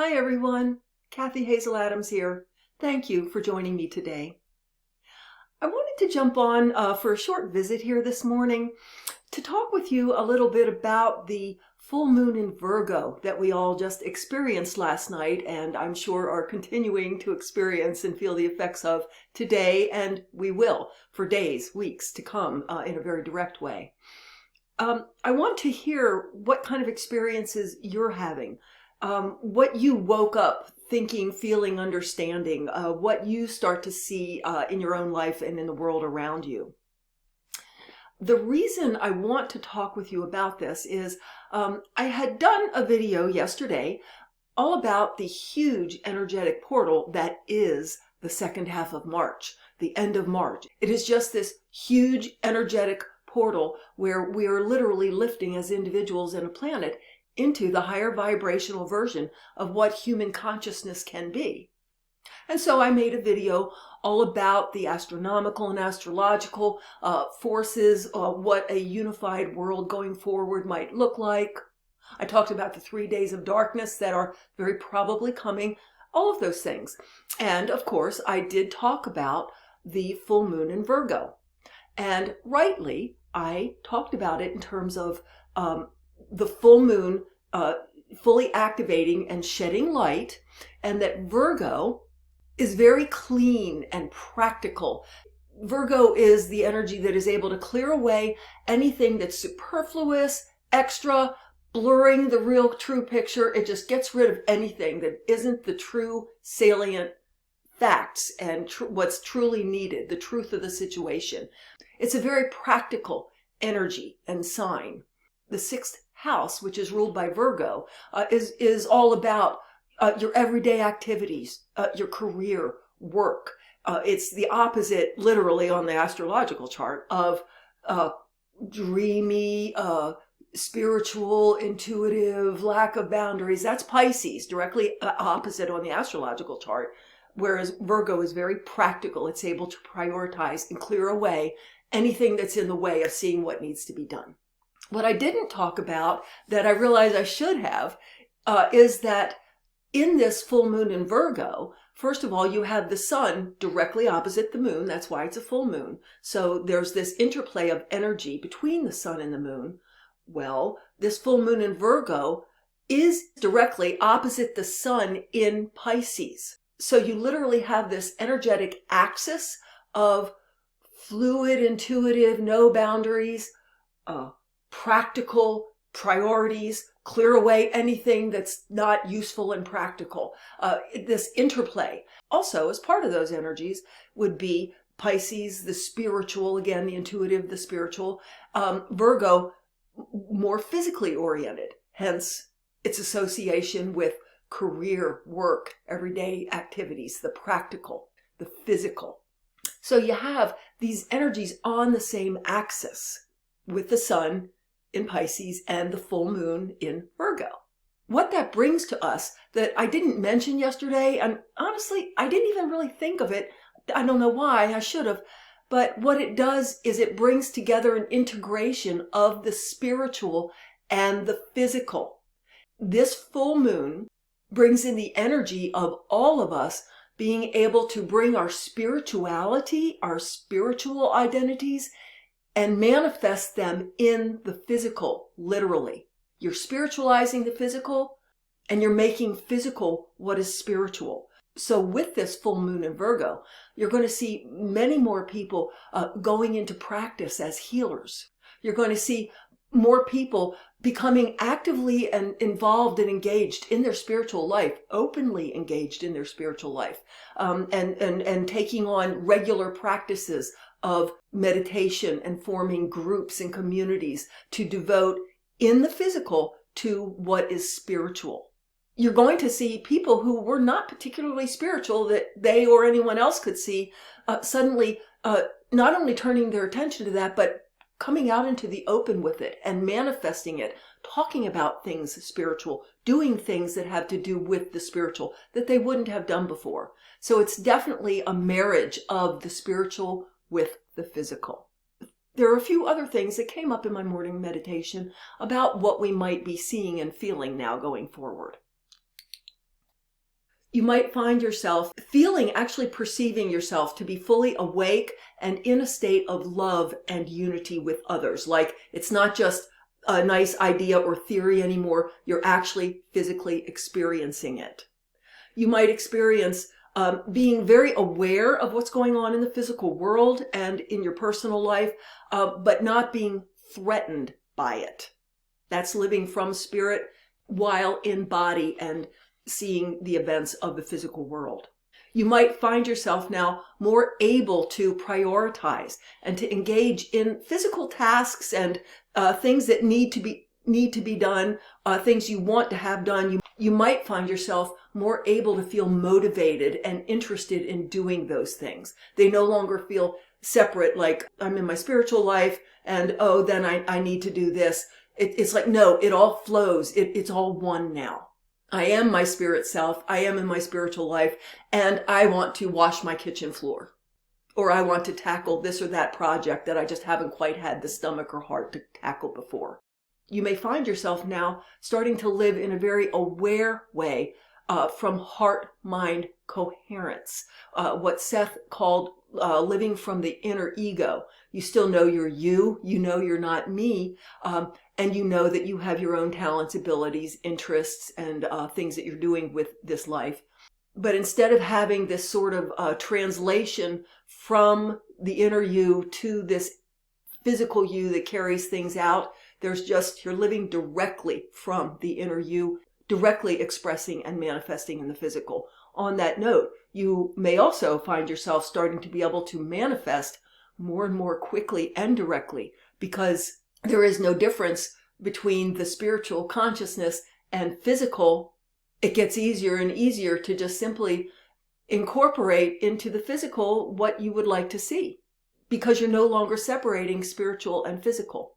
Hi everyone, Kathy Hazel Adams here. Thank you for joining me today. I wanted to jump on for a short visit here this morning to talk with you a little bit about the full moon in Virgo that we all just experienced last night, and I'm sure are continuing to experience and feel the effects of today, and we will for days, weeks to come in a very direct way. I want to hear what kind of experiences you're having, what you woke up thinking, feeling, understanding, what you start to see in your own life and in the world around you. The reason I want to talk with you about this is I had done a video yesterday all about the huge energetic portal that is the second half of March, the end of March. It is just this huge energetic portal where we are literally lifting as individuals and a planet into the higher vibrational version of what human consciousness can be. And so I made a video all about the astronomical and astrological forces, what a unified world going forward might look like. I talked about the 3 days of darkness that are very probably coming, all of those things. And of course, I did talk about the full moon in Virgo. And rightly, I talked about it in terms of the full moon fully activating and shedding light, and that Virgo is very clean and practical. Virgo is the energy that is able to clear away anything that's superfluous, extra, blurring the real true picture. It just gets rid of anything that isn't the true salient facts and what's truly needed, the truth of the situation. It's a very practical energy and sign. The sixth house, which is ruled by Virgo, is all about your everyday activities, your career, work. It's the opposite, literally, on the astrological chart of dreamy, spiritual, intuitive, lack of boundaries. That's Pisces, directly opposite on the astrological chart. Whereas Virgo is very practical. It's able to prioritize and clear away anything that's in the way of seeing what needs to be done. What I didn't talk about, that I realize I should have, is that in this full moon in Virgo, first of all, you have the sun directly opposite the moon. That's why it's a full moon. So there's this interplay of energy between the sun and the moon. Well, this full moon in Virgo is directly opposite the sun in Pisces. So you literally have this energetic axis of fluid, intuitive, no boundaries, practical priorities, clear away anything that's not useful and practical. This interplay. Also, as part of those energies would be Pisces, the spiritual, again, the intuitive, the spiritual. Virgo, more physically oriented, hence its association with career, work, everyday activities, the practical, the physical. So you have these energies on the same axis with the sun in Pisces and the full moon in Virgo. What that brings to us that I didn't mention yesterday, and honestly, I didn't even really think of it. I don't know why, I should have. But what it does is it brings together an integration of the spiritual and the physical. This full moon brings in the energy of all of us being able to bring our spirituality, our spiritual identities, and manifest them in the physical, literally. You're spiritualizing the physical, and you're making physical what is spiritual. So with this full moon in Virgo, you're going to see many more people going into practice as healers. You're going to see more people becoming actively and involved and engaged in their spiritual life, openly engaged in their spiritual life, and taking on regular practices of meditation and forming groups and communities to devote in the physical to what is spiritual. You're going to see people who were not particularly spiritual that they or anyone else could see suddenly not only turning their attention to that, but coming out into the open with it and manifesting it, talking about things spiritual, doing things that have to do with the spiritual that they wouldn't have done before. So it's definitely a marriage of the spiritual with the physical. There are a few other things that came up in my morning meditation about what we might be seeing and feeling now going forward. You might find yourself actually perceiving yourself to be fully awake and in a state of love and unity with others. Like it's not just a nice idea or theory anymore. You're actually physically experiencing it. You might experience being very aware of what's going on in the physical world and in your personal life, but not being threatened by it. That's living from spirit while in body and seeing the events of the physical world. You might find yourself now more able to prioritize and to engage in physical tasks and things that need to be done, things you want to have done. You might find yourself more able to feel motivated and interested in doing those things. They no longer feel separate, like I'm in my spiritual life and then I need to do this. It's like, no, it all flows. It's all one now. I am my spirit self. I am in my spiritual life, and I want to wash my kitchen floor. Or I want to tackle this or that project that I just haven't quite had the stomach or heart to tackle before. You may find yourself now starting to live in a very aware way from heart-mind coherence, what Seth called living from the inner ego. You still know you're you know you're not me, and you know that you have your own talents, abilities, interests, and things that you're doing with this life. But instead of having this sort of translation from the inner you to this physical you that carries things out, you're living directly from the inner you, directly expressing and manifesting in the physical. On that note, you may also find yourself starting to be able to manifest more and more quickly and directly, because there is no difference between the spiritual consciousness and physical. It gets easier and easier to just simply incorporate into the physical what you would like to see, because you're no longer separating spiritual and physical.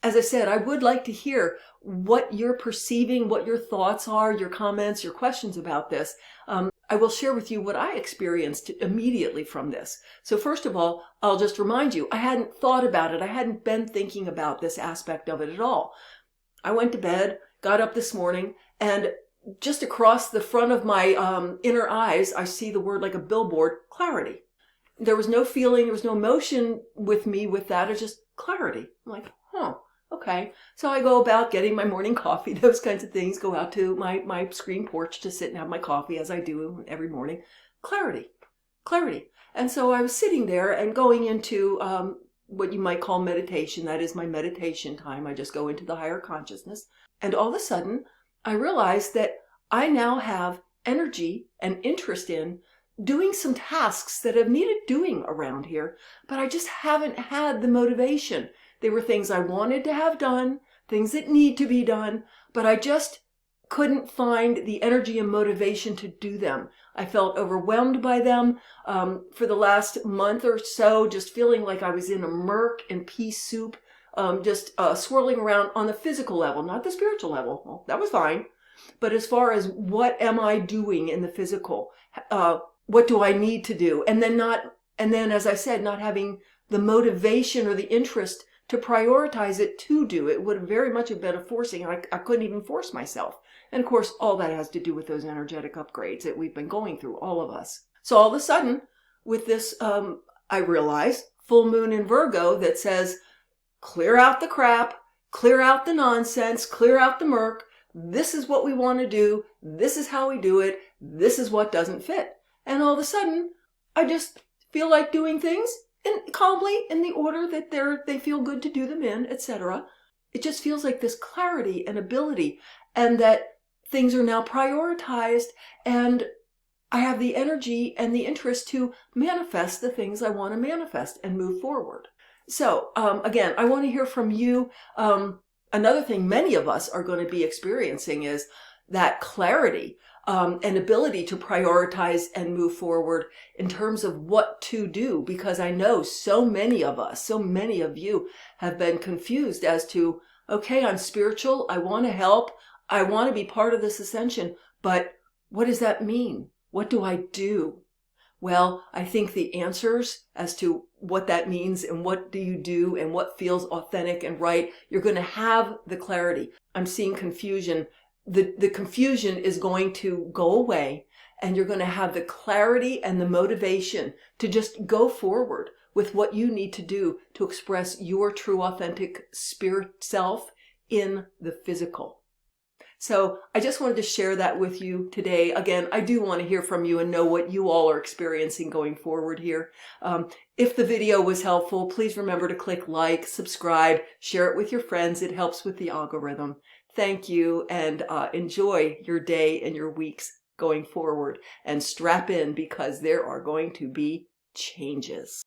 As I said, I would like to hear what you're perceiving, what your thoughts are, your comments, your questions about this. I will share with you what I experienced immediately from this. So first of all, I'll just remind you, I hadn't thought about it. I hadn't been thinking about this aspect of it at all. I went to bed, got up this morning, and just across the front of my inner eyes, I see the word like a billboard, clarity. There was no feeling, there was no emotion with me with that. It's just clarity. I'm like, okay. So I go about getting my morning coffee, those kinds of things, go out to my screen porch to sit and have my coffee as I do every morning. Clarity. And so I was sitting there and going into what you might call meditation. That is my meditation time. I just go into the higher consciousness. And all of a sudden, I realized that I now have energy and interest in doing some tasks that have needed doing around here, but I just haven't had the motivation. They were things I wanted to have done, things that need to be done, but I just couldn't find the energy and motivation to do them. I felt overwhelmed by them for the last month or so, just feeling like I was in a murk and pea soup, just swirling around on the physical level, not the spiritual level. Well, that was fine. But as far as what am I doing in the physical, what do I need to do? And then, as I said, not having the motivation or the interest to prioritize it to do. It would very much have been a forcing. I couldn't even force myself. And of course, all that has to do with those energetic upgrades that we've been going through, all of us. So all of a sudden, with this, I realized, full moon in Virgo that says, clear out the crap, clear out the nonsense, clear out the murk. This is what we want to do. This is how we do it. This is what doesn't fit. And all of a sudden, I just feel like doing things calmly in the order that they feel good to do them in, etc. It just feels like this clarity and ability, and that things are now prioritized, and I have the energy and the interest to manifest the things I want to manifest and move forward. So again, I want to hear from you. Another thing many of us are going to be experiencing is that clarity and ability to prioritize and move forward in terms of what to do, because I know so many of us, so many of you have been confused as to, okay, I'm spiritual, I want to help, I want to be part of this ascension, but what does that mean? What do I do? Well, I think the answers as to what that means and what do you do and what feels authentic and right, you're going to have the clarity. I'm seeing confusion the confusion is going to go away, and you're going to have the clarity and the motivation to just go forward with what you need to do to express your true, authentic spirit self in the physical. So I just wanted to share that with you today. Again, I do want to hear from you and know what you all are experiencing going forward here. If the video was helpful, please remember to click like, subscribe, share it with your friends. It helps with the algorithm. Thank you, and enjoy your day and your weeks going forward. And strap in, because there are going to be changes.